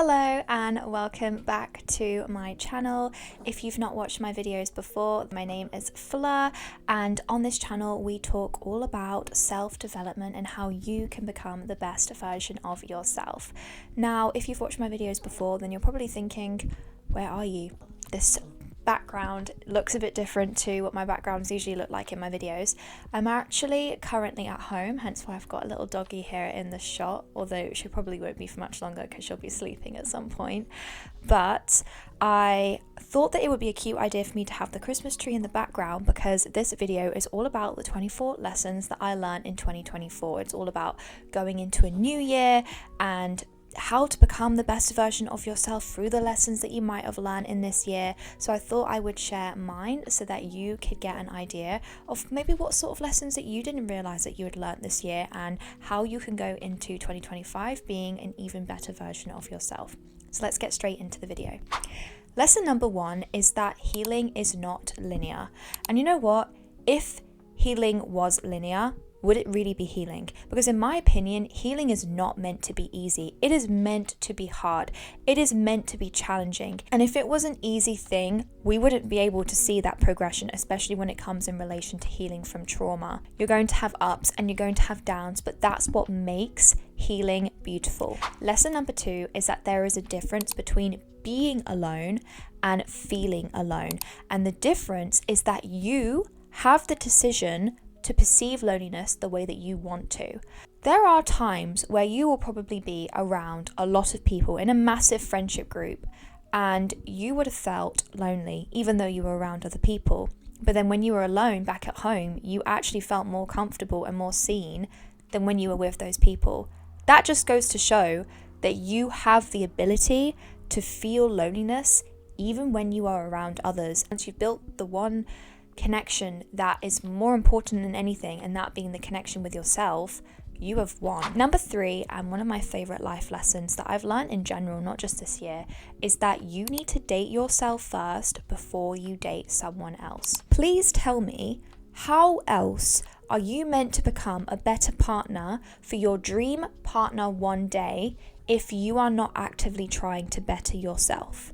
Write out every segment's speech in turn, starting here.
Hello and welcome back to my channel. If you've not watched my videos before, my name is Fleur, and on this channel we talk all about self-development and how you can become the best version of yourself. Now, if you've watched my videos before, then you're probably thinking, where are you? This background looks a bit different to what my backgrounds usually look like in my videos. I'm actually currently at home, hence why I've got a little doggy here in the shot, although she probably won't be for much longer because she'll be sleeping at some point. But I thought that it would be a cute idea for me to have the Christmas tree in the background, because this video is all about the 24 lessons that I learned in 2024. It's all about going into a new year and how to become the best version of yourself through the lessons that you might have learned in this year. So I thought I would share mine so that you could get an idea of maybe what sort of lessons that you didn't realize that you had learned this year, and how you can go into 2025 being an even better version of yourself. So let's get straight into the video. Lesson number 1 is that healing is not linear. And you know what? If healing was linear, would it really be healing? Because in my opinion, healing is not meant to be easy. It is meant to be hard. It is meant to be challenging. And if it was an easy thing, we wouldn't be able to see that progression, especially when it comes in relation to healing from trauma. You're going to have ups and you're going to have downs, but that's what makes healing beautiful. Lesson number 2 is that there is a difference between being alone and feeling alone. And the difference is that you have the decision to perceive loneliness the way that you want to. There are times where you will probably be around a lot of people in a massive friendship group, and you would have felt lonely even though you were around other people. But then when you were alone back at home, you actually felt more comfortable and more seen than when you were with those people. That just goes to show that you have the ability to feel loneliness even when you are around others. Once you've built the one connection that is more important than anything, and that being the connection with yourself, you have won. Number 3, and one of my favorite life lessons that I've learned in general, not just this year, is that you need to date yourself first before you date someone else. Please tell me, how else are you meant to become a better partner for your dream partner one day if you are not actively trying to better yourself?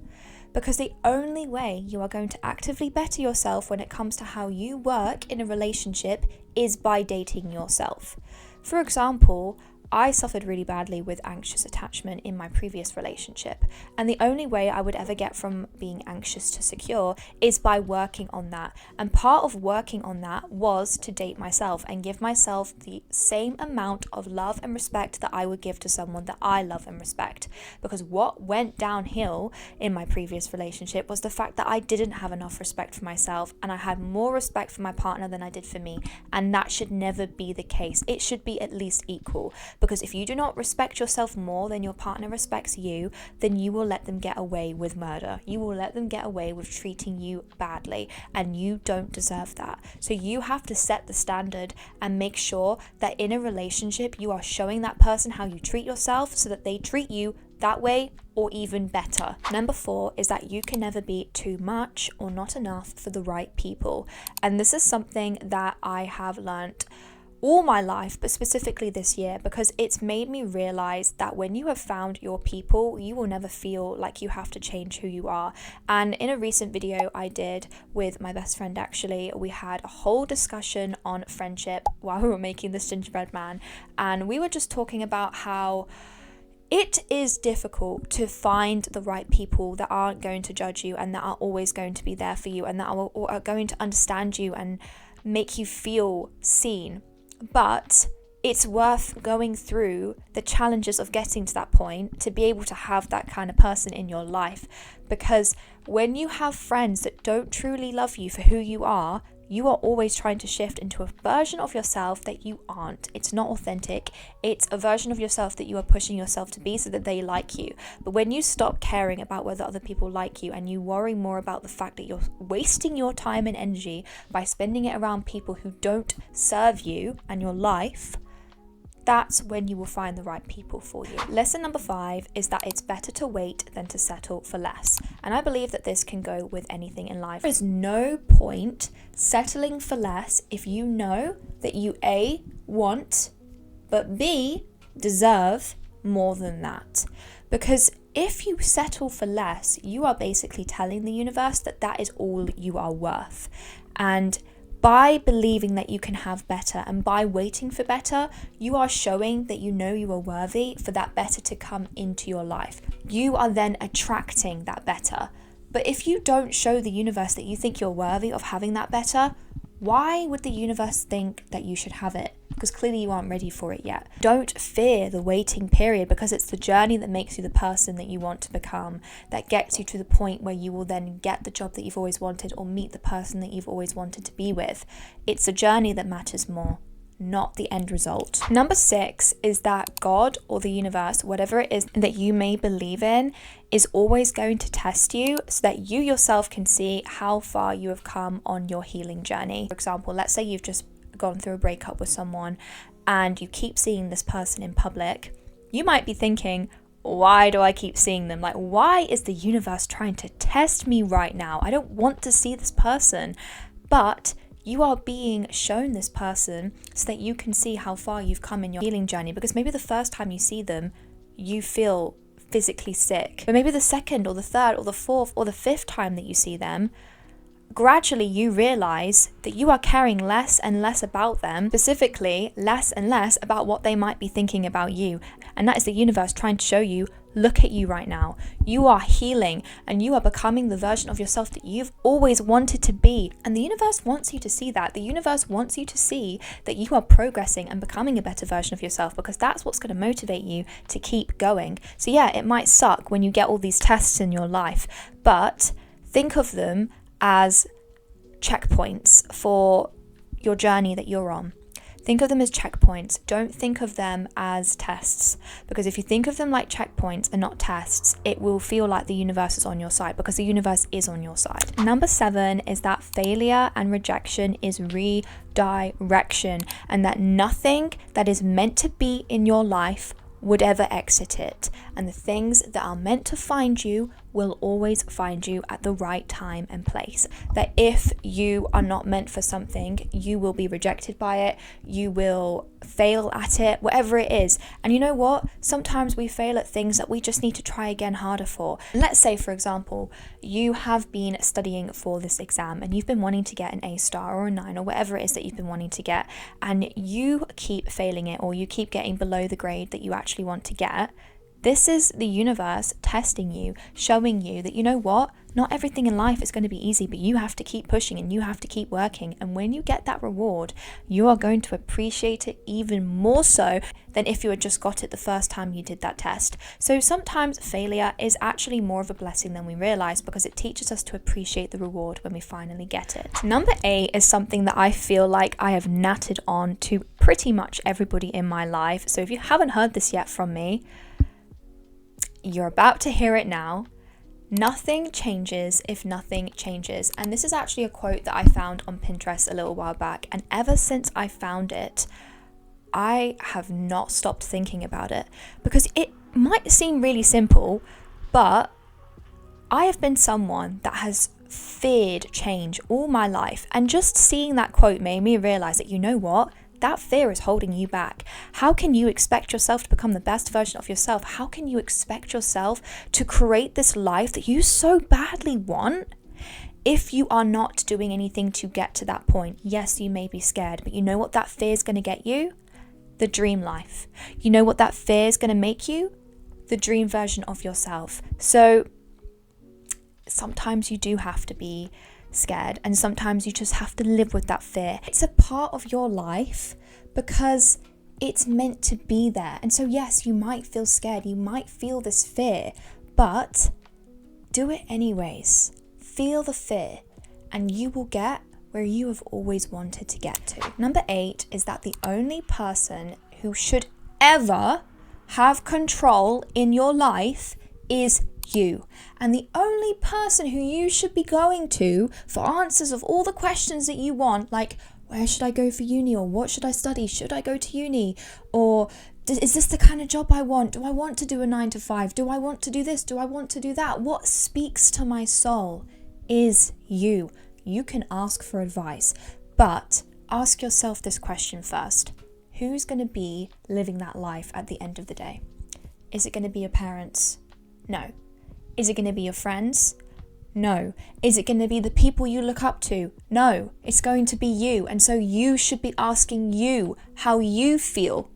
Because the only way you are going to actively better yourself when it comes to how you work in a relationship is by dating yourself. For example, I suffered really badly with anxious attachment in my previous relationship, and the only way I would ever get from being anxious to secure is by working on that. And part of working on that was to date myself and give myself the same amount of love and respect that I would give to someone that I love and respect. Because what went downhill in my previous relationship was the fact that I didn't have enough respect for myself, and I had more respect for my partner than I did for me, and that should never be the case. It should be at least equal. Because if you do not respect yourself more than your partner respects you, then you will let them get away with murder. You will let them get away with treating you badly, and you don't deserve that. So you have to set the standard and make sure that in a relationship you are showing that person how you treat yourself so that they treat you that way or even better. Number 4 is that you can never be too much or not enough for the right people. And this is something that I have learned all my life, but specifically this year, because it's made me realize that when you have found your people, you will never feel like you have to change who you are. And in a recent video I did with my best friend, actually, we had a whole discussion on friendship while we were making this gingerbread man, and we were just talking about how it is difficult to find the right people that aren't going to judge you and that are always going to be there for you and that are going to understand you and make you feel seen. But it's worth going through the challenges of getting to that point to be able to have that kind of person in your life. Because when you have friends that don't truly love you for who you are always trying to shift into a version of yourself that you aren't. It's not authentic. It's a version of yourself that you are pushing yourself to be so that they like you. But when you stop caring about whether other people like you and you worry more about the fact that you're wasting your time and energy by spending it around people who don't serve you and your life, that's when you will find the right people for you. Lesson number 5 is that it's better to wait than to settle for less. And I believe that this can go with anything in life. There is no point settling for less if you know that you A, want, but B, deserve more than that. Because if you settle for less, you are basically telling the universe that that is all you are worth. And by believing that you can have better and by waiting for better, you are showing that you know you are worthy for that better to come into your life. You are then attracting that better. But if you don't show the universe that you think you're worthy of having that better, why would the universe think that you should have it? Because clearly you aren't ready for it yet. Don't fear the waiting period, because it's the journey that makes you the person that you want to become, that gets you to the point where you will then get the job that you've always wanted or meet the person that you've always wanted to be with. It's the journey that matters more, not the end result. Number 6 is that God or the universe, whatever it is that you may believe in, is always going to test you so that you yourself can see how far you have come on your healing journey. For example, let's say you've just gone through a breakup with someone and you keep seeing this person in public. You might be thinking, why do I keep seeing them? Like, why is the universe trying to test me right now? I don't want to see this person. But you are being shown this person so that you can see how far you've come in your healing journey, because maybe the first time you see them, you feel physically sick. But maybe the second or the third or the fourth or the fifth time that you see them, gradually you realize that you are caring less and less about them, specifically less and less about what they might be thinking about you. And that is the universe trying to show you, look at you right now. You are healing and you are becoming the version of yourself that you've always wanted to be. And the universe wants you to see that. The universe wants you to see that you are progressing and becoming a better version of yourself, because that's what's going to motivate you to keep going. So yeah, it might suck when you get all these tests in your life, but think of them as checkpoints for your journey that you're on. Think of them as checkpoints. Don't think of them as tests, because if you think of them like checkpoints and not tests, it will feel like the universe is on your side, because the universe is on your side. Number 7 is that failure and rejection is redirection, and that nothing that is meant to be in your life would ever exit it. And the things that are meant to find you will always find you at the right time and place. That if you are not meant for something, you will be rejected by it, you will fail at it, whatever it is. And you know what? Sometimes we fail at things that we just need to try again harder for. Let's say, for example, you have been studying for this exam and you've been wanting to get an A star or a 9 or whatever it is that you've been wanting to get, and you keep failing it, or you keep getting below the grade that you actually want to get. This is the universe testing you, showing you that, you know what, not everything in life is going to be easy, but you have to keep pushing and you have to keep working. And when you get that reward, you are going to appreciate it even more so than if you had just got it the first time you did that test. So sometimes failure is actually more of a blessing than we realize, because it teaches us to appreciate the reward when we finally get it. Number 8 is something that I feel like I have natted on to pretty much everybody in my life. So if you haven't heard this yet from me, you're about to hear it now. Nothing changes if nothing changes. And this is actually a quote that I found on Pinterest a little while back. And ever since I found it, I have not stopped thinking about it, because it might seem really simple, but I have been someone that has feared change all my life. And just seeing that quote made me realize that, you know what? That fear is holding you back. How can you expect yourself to become the best version of yourself? How can you expect yourself to create this life that you so badly want if you are not doing anything to get to that point? Yes, you may be scared, but you know what that fear is going to get you? The dream life. You know what that fear is going to make you? The dream version of yourself. So sometimes you do have to be scared, and sometimes you just have to live with that fear. It's a part of your life because it's meant to be there. And so yes, you might feel scared, you might feel this fear, but do it anyways. Feel the fear and you will get where you have always wanted to get to. Number 8 is that the only person who should ever have control in your life is you. And the only person who you should be going to for answers of all the questions that you want, like, where should I go for uni, or what should I study? Should I go to uni? Or is this the kind of job I want? Do I want to do a 9 to 5? Do I want to do this? Do I want to do that? What speaks to my soul is you. You can ask for advice, but ask yourself this question first. Who's going to be living that life at the end of the day? Is it going to be your parents? No. Is it going to be your friends? No. Is it going to be the people you look up to? No. It's going to be you. And so you should be asking you how you feel.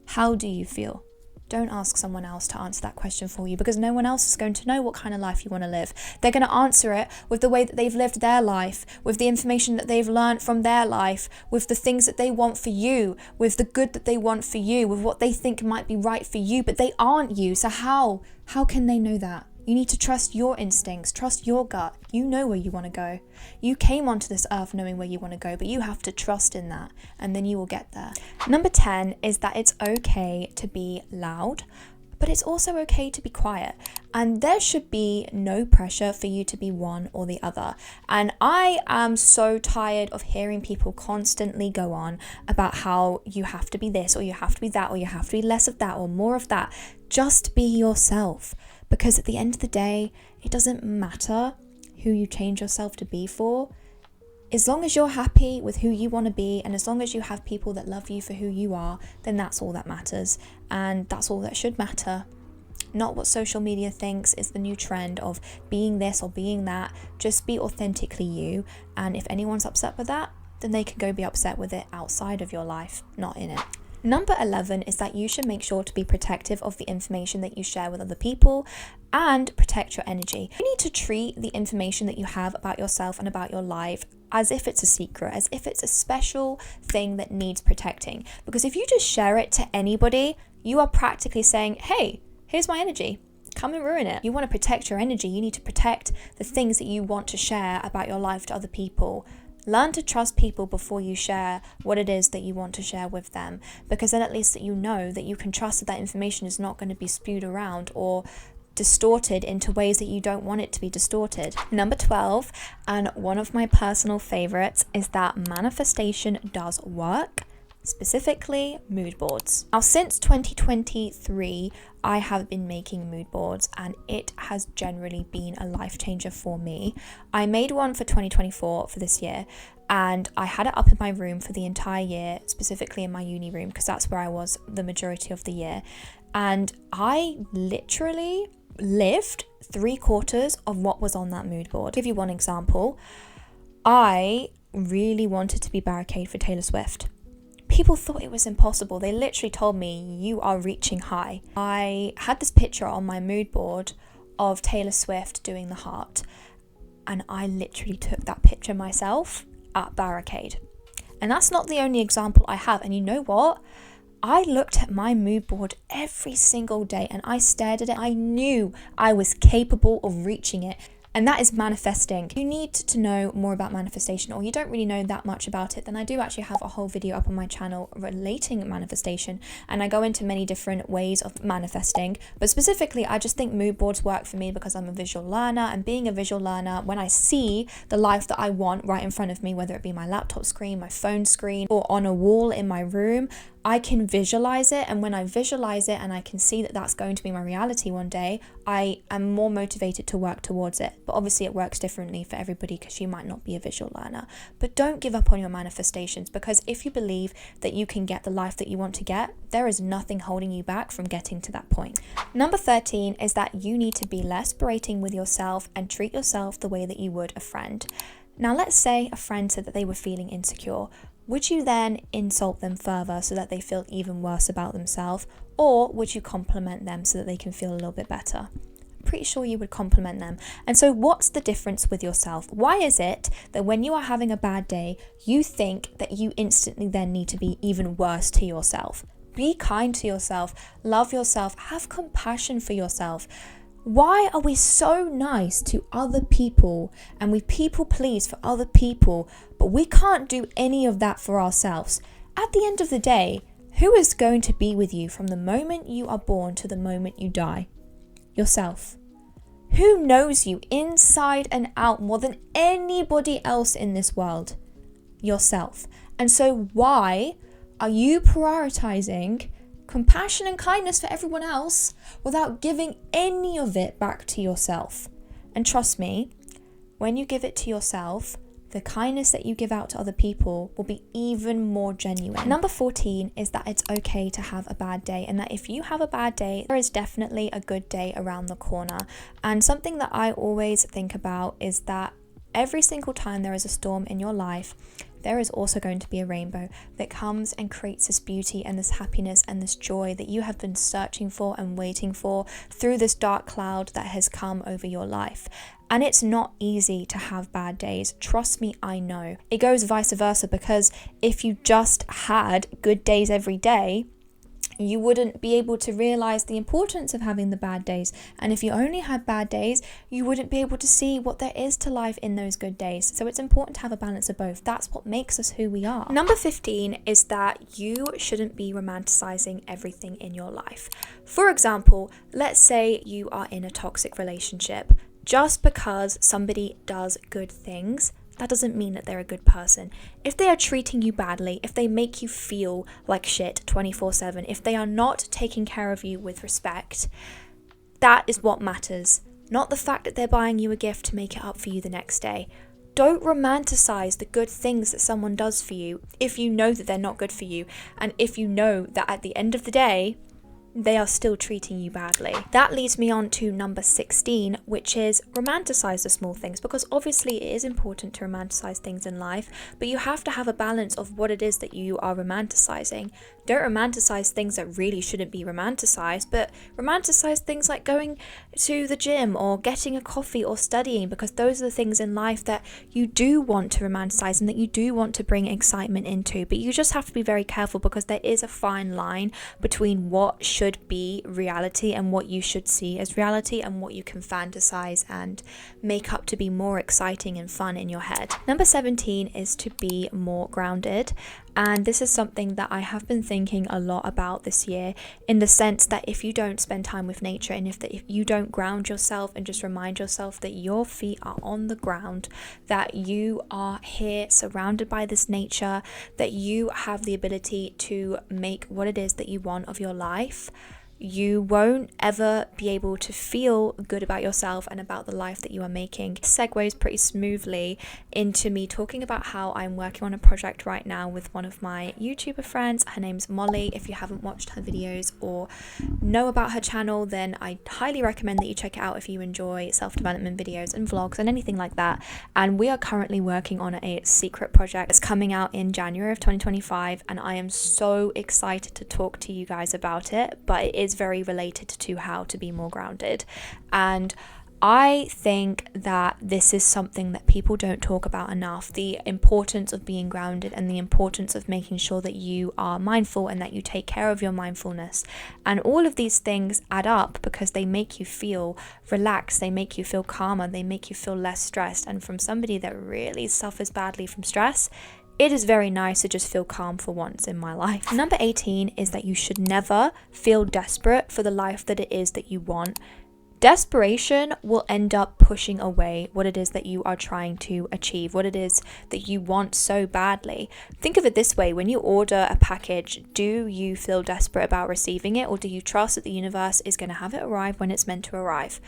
How do you feel? Don't ask someone else to answer that question for you, because no one else is going to know what kind of life you want to live. They're going to answer it with the way that they've lived their life, with the information that they've learned from their life, with the things that they want for you, with the good that they want for you, with what they think might be right for you, but they aren't you. So how can they know that? You need to trust your instincts, trust your gut. You know where you want to go. You came onto this earth knowing where you want to go, but you have to trust in that, and then you will get there. Number 10 is that it's okay to be loud, but it's also okay to be quiet. And there should be no pressure for you to be one or the other. And I am so tired of hearing people constantly go on about how you have to be this, or you have to be that, or you have to be less of that, or more of that. Just be yourself. Because at the end of the day, it doesn't matter who you change yourself to be for. As long as you're happy with who you want to be, and as long as you have people that love you for who you are, then that's all that matters. And that's all that should matter. Not what social media thinks is the new trend of being this or being that. Just be authentically you. And if anyone's upset with that, then they can go be upset with it outside of your life, not in it. Number 11 is that you should make sure to be protective of the information that you share with other people and protect your energy. You need to treat the information that you have about yourself and about your life as if it's a secret, as if it's a special thing that needs protecting. Because if you just share it to anybody, you are practically saying, hey, here's my energy. Come and ruin it. You want to protect your energy. You need to protect the things that you want to share about your life to other people. Learn to trust people before you share what it is that you want to share with them, because then at least that you know that you can trust that that information is not going to be spewed around or distorted into ways that you don't want it to be distorted. Number 12, and one of my personal favorites, is that manifestation does work. Specifically, mood boards. Now, since 2023, I have been making mood boards, and it has generally been a life changer for me. I made one for 2024 for this year, and I had it up in my room for the entire year, specifically in my uni room, because that's where I was the majority of the year. And I literally lived 3/4 of what was on that mood board. I'll give you one example. I really wanted to be barricade for Taylor Swift. People thought it was impossible. They literally told me, you are reaching high. I had this picture on my mood board of Taylor Swift doing the heart, and I literally took that picture myself at Barricade. And that's not the only example I have. And you know what? I looked at my mood board every single day and I stared at it. I knew I was capable of reaching it. And that is manifesting. You need to know more about manifestation, or you don't really know that much about it, then I do actually have a whole video up on my channel relating manifestation, and I go into many different ways of manifesting. But specifically, I just think mood boards work for me because I'm a visual learner, and being a visual learner, when I see the life that I want right in front of me, whether it be my laptop screen, my phone screen, or on a wall in my room, I can visualize it. And when I visualize it and I can see that that's going to be my reality one day, I am more motivated to work towards it. But obviously it works differently for everybody, because you might not be a visual learner. But don't give up on your manifestations, because if you believe that you can get the life that you want to get, there is nothing holding you back from getting to that point. Number 13 is that you need to be less berating with yourself and treat yourself the way that you would a friend. Now, let's say a friend said that they were feeling insecure. Would you then insult them further so that they feel even worse about themselves? Or would you compliment them so that they can feel a little bit better? I'm pretty sure you would compliment them. And so what's the difference with yourself? Why is it that when you are having a bad day, you think that you instantly then need to be even worse to yourself? Be kind to yourself, love yourself, have compassion for yourself. Why are we so nice to other people and we people please for other people, but we can't do any of that for ourselves? At the end of the day, who is going to be with you from the moment you are born to the moment you die? Yourself. Who knows you inside and out more than anybody else in this world? Yourself. And so why are you prioritizing compassion and kindness for everyone else without giving any of it back to yourself? And trust me, when you give it to yourself, the kindness that you give out to other people will be even more genuine. Number 14 is that it's okay to have a bad day, and that if you have a bad day, there is definitely a good day around the corner. And something that I always think about is that every single time there is a storm in your life, there is also going to be a rainbow that comes and creates this beauty and this happiness and this joy that you have been searching for and waiting for through this dark cloud that has come over your life. And it's not easy to have bad days. Trust me, I know. It goes vice versa, because if you just had good days every day, you wouldn't be able to realize the importance of having the bad days. And if you only had bad days, you wouldn't be able to see what there is to life in those good days. So it's important to have a balance of both. That's what makes us who we are. Number 15 is that you shouldn't be romanticizing everything in your life. For example, let's say you are in a toxic relationship. Just because somebody does good things, that doesn't mean that they're a good person. If they are treating you badly, if they make you feel like shit 24/7, if they are not taking care of you with respect, that is what matters. Not the fact that they're buying you a gift to make it up for you the next day. Don't romanticize the good things that someone does for you if you know that they're not good for you, and if you know that at the end of the day, they are still treating you badly. That leads me on to number 16, which is romanticize the small things, because obviously it is important to romanticize things in life, but you have to have a balance of what it is that you are romanticizing. Don't romanticize things that really shouldn't be romanticized, but romanticize things like going to the gym or getting a coffee or studying, because those are the things in life that you do want to romanticize and that you do want to bring excitement into. But you just have to be very careful, because there is a fine line between what should be reality and what you should see as reality, and what you can fantasize and make up to be more exciting and fun in your head. Number 17 is to be more grounded. And this is something that I have been thinking a lot about this year, in the sense that if you don't spend time with nature, and if you don't ground yourself and just remind yourself that your feet are on the ground, that you are here surrounded by this nature, that you have the ability to make what it is that you want of your life, you won't ever be able to feel good about yourself and about the life that you are making. It segues pretty smoothly into me talking about how I'm working on a project right now with one of my YouTuber friends. Her name's Molly. If you haven't watched her videos or know about her channel, then I highly recommend that you check it out if you enjoy self-development videos and vlogs and anything like that. And we are currently working on a secret project that's coming out in January of 2025, and I am so excited to talk to you guys about it, but it is very related to how to be more grounded. And I think that this is something that people don't talk about enough, the importance of being grounded and the importance of making sure that you are mindful and that you take care of your mindfulness. And all of these things add up, because they make you feel relaxed, they make you feel calmer, they make you feel less stressed. And from somebody that really suffers badly from stress, it is very nice to just feel calm for once in my life. Number 18 is that you should never feel desperate for the life that it is that you want. Desperation will end up pushing away what it is that you are trying to achieve, what it is that you want so badly. Think of it this way: when you order a package, do you feel desperate about receiving it, or do you trust that the universe is going to have it arrive when it's meant to arrive?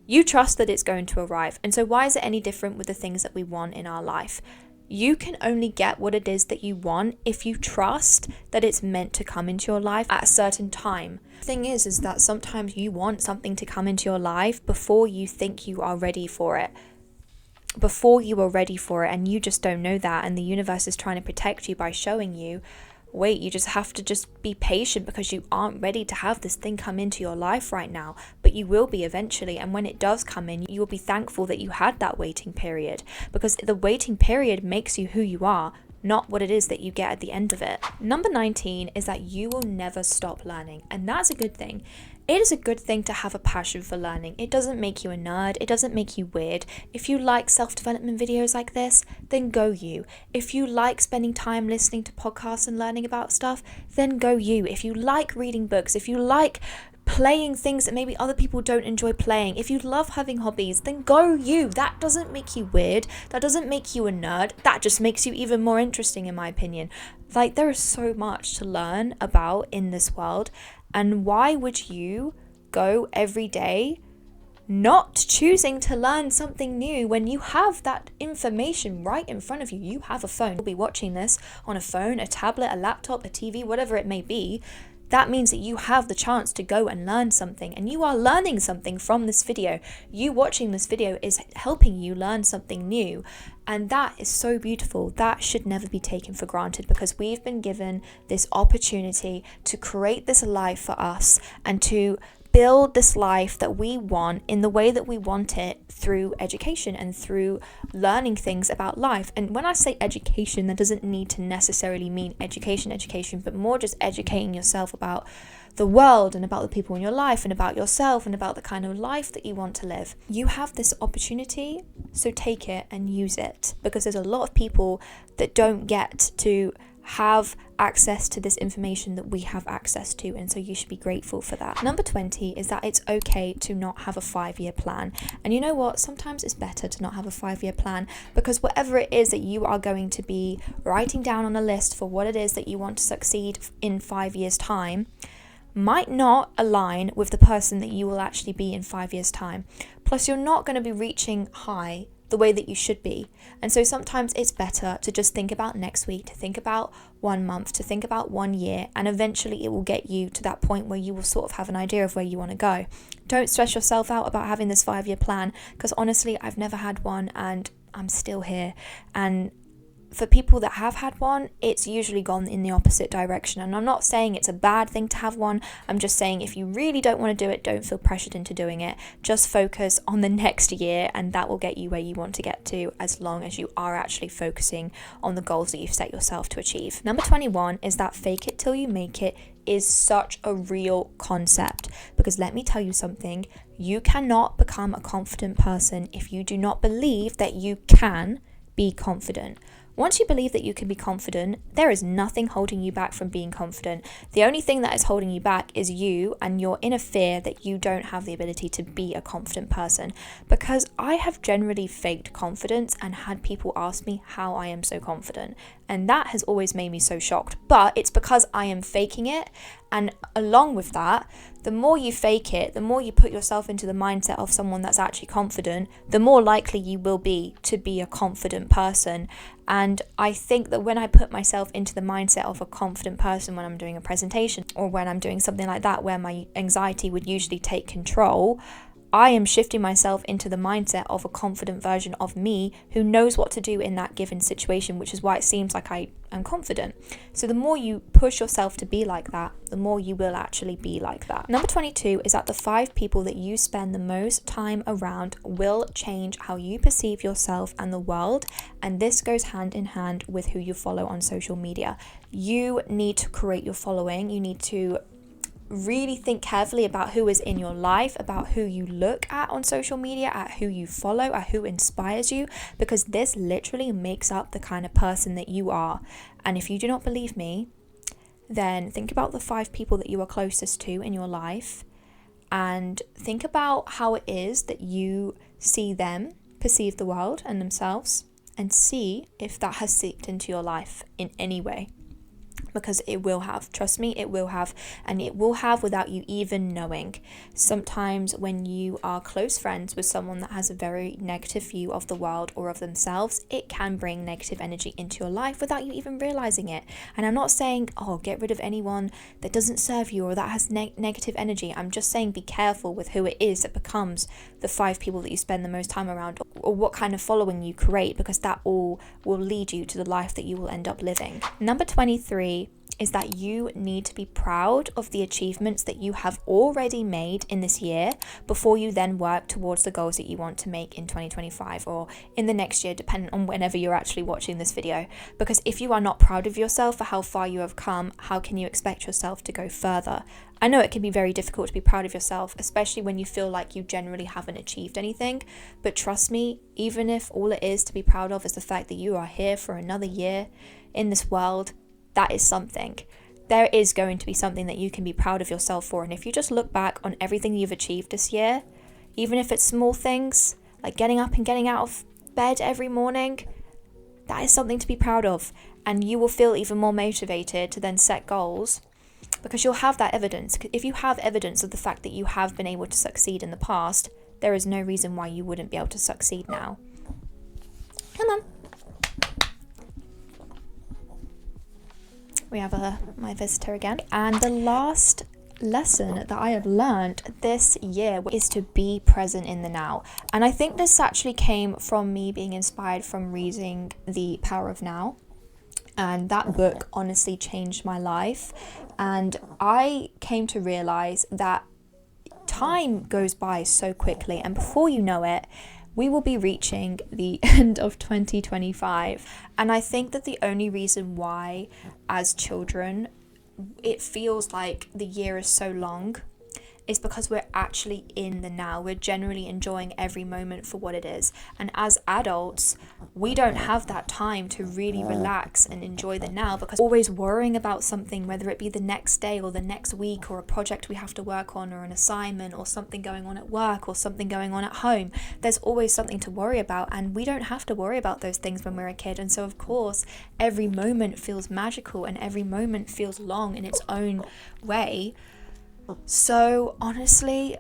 You trust that it's going to arrive. And so why is it any different with the things that we want in our life? You can only get what it is that you want if you trust that it's meant to come into your life at a certain time. The thing is that sometimes you want something to come into your life before you think you are ready for it. And you just don't know that, and the universe is trying to protect you by showing you, wait, you just have to just be patient, because you aren't ready to have this thing come into your life right now, but you will be eventually. And when it does come in, you will be thankful that you had that waiting period, because the waiting period makes you who you are, not what it is that you get at the end of it. Number 19 is that you will never stop learning, and that's a good thing. It is a good thing to have a passion for learning. It doesn't make you a nerd. It doesn't make you weird. If you like self-development videos like this, then go you. If you like spending time listening to podcasts and learning about stuff, then go you. If you like reading books, if you like playing things that maybe other people don't enjoy playing, if you love having hobbies, then go you. That doesn't make you weird. That doesn't make you a nerd. That just makes you even more interesting, in my opinion. Like, there is so much to learn about in this world. And why would you go every day not choosing to learn something new when you have that information right in front of you. You have a phone. You'll be watching this on a phone, a tablet, a laptop, a TV, whatever it may be. That means that you have the chance to go and learn something, and you are learning something from this video. You watching this video is helping you learn something new, and that is so beautiful. That should never be taken for granted, because we've been given this opportunity to create this life for us and to build this life that we want in the way that we want it, through education and through learning things about life. And when I say education, that doesn't need to necessarily mean education, but more just educating yourself about the world and about the people in your life and about yourself and about the kind of life that you want to live. You have this opportunity, so take it and use it, because there's a lot of people that don't get to have access to this information that we have access to, and so you should be grateful for that. Number 20 is that it's okay to not have a 5-year plan. And you know what? Sometimes it's better to not have a 5-year plan, because whatever it is that you are going to be writing down on a list for what it is that you want to succeed in 5 years' time might not align with the person that you will actually be in 5 years' time. Plus, you're not going to be reaching high the way that you should be. And so sometimes it's better to just think about next week, to think about 1 month, to think about 1 year, and eventually it will get you to that point where you will sort of have an idea of where you want to go. Don't stress yourself out about having this 5-year plan, because honestly, I've never had one and I'm still here. And for people that have had one, it's usually gone in the opposite direction. And I'm not saying it's a bad thing to have one. I'm just saying if you really don't want to do it, don't feel pressured into doing it. Just focus on the next year, and that will get you where you want to get to, as long as you are actually focusing on the goals that you've set yourself to achieve. Number 21 is that fake it till you make it is such a real concept, because let me tell you something, you cannot become a confident person if you do not believe that you can be confident. Once you believe that you can be confident, there is nothing holding you back from being confident. The only thing that is holding you back is you and your inner fear that you don't have the ability to be a confident person. Because I have generally faked confidence and had people ask me how I am so confident. And that has always made me so shocked. But it's because I am faking it. And along with that, the more you fake it, the more you put yourself into the mindset of someone that's actually confident, the more likely you will be to be a confident person. And I think that when I put myself into the mindset of a confident person when I'm doing a presentation or when I'm doing something like that, where my anxiety would usually take control, I am shifting myself into the mindset of a confident version of me who knows what to do in that given situation, which is why it seems like I am confident. So the more you push yourself to be like that, the more you will actually be like that. Number 22 is that the 5 people that you spend the most time around will change how you perceive yourself and the world. And this goes hand in hand with who you follow on social media. You need to create your following. You need to really think carefully about who is in your life, about who you look at on social media, at who you follow, at who inspires you, because this literally makes up the kind of person that you are. And if you do not believe me, then think about the 5 people that you are closest to in your life, and think about how it is that you see them perceive the world and themselves, and see if that has seeped into your life in any way. Because it will have, trust me, it will have, and it will have without you even knowing. Sometimes when you are close friends with someone that has a very negative view of the world or of themselves, it can bring negative energy into your life without you even realizing it. And I'm not saying, oh, get rid of anyone that doesn't serve you or that has negative energy. I'm just saying be careful with who it is that becomes the 5 people that you spend the most time around, or what kind of following you create, because that all will lead you to the life that you will end up living. Number 23 is that you need to be proud of the achievements that you have already made in this year before you then work towards the goals that you want to make in 2025 or in the next year, depending on whenever you're actually watching this video. Because if you are not proud of yourself for how far you have come, how can you expect yourself to go further? I know it can be very difficult to be proud of yourself, especially when you feel like you generally haven't achieved anything. But trust me, even if all it is to be proud of is the fact that you are here for another year in this world, that is something. There is going to be something that you can be proud of yourself for. And if you just look back on everything you've achieved this year, even if it's small things like getting up and getting out of bed every morning, that is something to be proud of. And you will feel even more motivated to then set goals, because you'll have that evidence. If you have evidence of the fact that you have been able to succeed in the past, there is no reason why you wouldn't be able to succeed now. Come on. We have my visitor again. And the last lesson that I have learned this year is to be present in the now. And I think this actually came from me being inspired from reading The Power of Now. And that book honestly changed my life. And I came to realize that time goes by so quickly, and before you know it, we will be reaching the end of 2025. And I think that the only reason why, as children, it feels like the year is so long is because we're actually in the now. We're generally enjoying every moment for what it is. And as adults, we don't have that time to really relax and enjoy the now, because we're always worrying about something, whether it be the next day or the next week, or a project we have to work on, or an assignment, or something going on at work, or something going on at home. There's always something to worry about, and we don't have to worry about those things when we're a kid. And so of course, every moment feels magical, and every moment feels long in its own way. So honestly,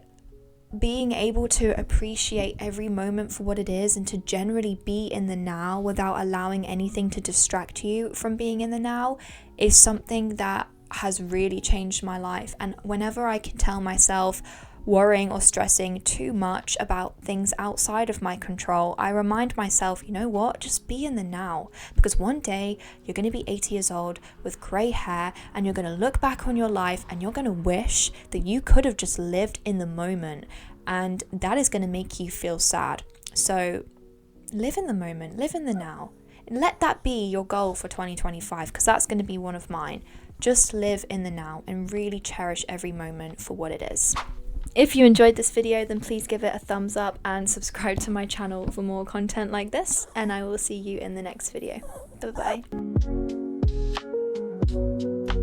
being able to appreciate every moment for what it is, and to generally be in the now without allowing anything to distract you from being in the now, is something that has really changed my life. And whenever I can tell myself worrying or stressing too much about things outside of my control, I remind myself, you know what, just be in the now. Because one day you're going to be 80 years old with grey hair, and you're going to look back on your life and you're going to wish that you could have just lived in the moment, and that is going to make you feel sad. So live in the moment, live in the now, and let that be your goal for 2025, because that's going to be one of mine. Just live in the now and really cherish every moment for what it is. If you enjoyed this video, then please give it a thumbs up and subscribe to my channel for more content like this, and I will see you in the next video. Bye bye.